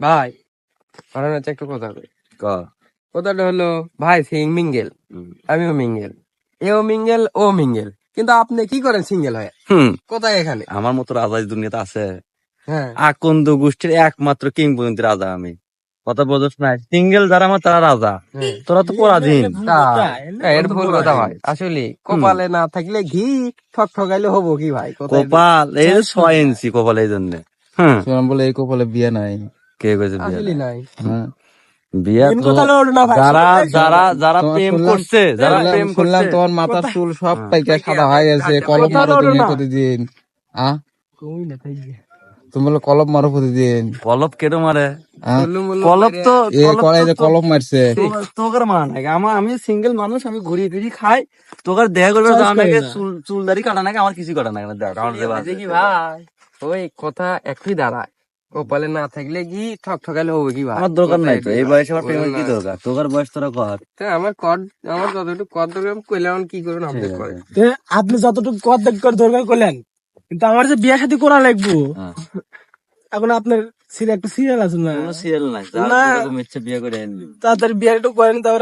ভাই ঘটনা হচ্ছে একটু কথা হবে। ক কথাটা হলো ভাই সিং মিঙ্গেল, আমিও মিঙ্গেল, এও মিঙ্গেল ও মিঙ্গেল, কিন্তু আপনি কি করেন সিঙ্গেল হয়ে? কোথায় এখানে? আমার মতো রাজা এই দুনিয়াতে আছে? হ্যাঁ আকন্দ গোষ্ঠীর একমাত্র কিংবদন্তি রাজা আমি। কথা বোঝস না? সিঙ্গেল যারা আমার তারা রাজা, তোরা তো পরাধীন। এটা ভুল কথা ভাই, আসলে কপালে না থাকলে ঘি ঠক ঠকাইলে হবো কি ভাই? কোথায় কপাল এই 6 ইঞ্চি কপাল, এই জন্য বলে এই কপালে বিয়ে নাই। কে কইছে বিয়ে আসলে নাই। হ্যাঁ, বিয়া মেন তো কথা হলো ওটা না ভাই, যারা যারা যারা তোমার প্রেম শুনলাম- করছে, যারা প্রেম শুনলাম করছে, তোমার মাথার চুল সব হ্যাঁ। পাইকা সাদা হয়ে গেছে, কলম কথা মারো হলো তুমি না। প্রতিদিন। কই না তাই যে। তুমি বলে কলম মারো প্রতিদিন। কলপ কেটে মারে। বললু বললু কলপ করে। তো এ করে যে কলম মারছে। তোকার মারা নাকি? আমি সিঙ্গেল মানুষ, আমি ঘুরিয়ে ফিরি খাই। তোকার দেখা করবে নাকি চুল দাড়ি কাটা নাকি? আমার কিছু কাটা নাকি? দেখ আমার দেবা হয়েছে কি ভাই, ওই কথা একই দাঁড়ায়, কপালে না থাকলে ঘি ঠক ঠকাইলে হবে কি ভাই? আমার দরকার নাই তো, এই বয়সে আমার প্রেমের কি বলুন না। দরকার? তোকার বয়স তোরা কর। তা আমার যতটুকু কত দরকার কইলে এখন কি করুন আপনি ঠিক করেন। আছে। আপনি যতটুকু কত দরকার করলেন, কিন্তু আমার যে বিয়ে শাদী করা লাগবো, হ্যাঁ। এখন আপনার একটা সিরিয়াল আছে না? কোনো সিরিয়াল নাই, না। যার যেরকম ইচ্ছে বিয়ে করে আনবি। তাড়াতাড়ি বিয়ে একটু করেন, তারপরে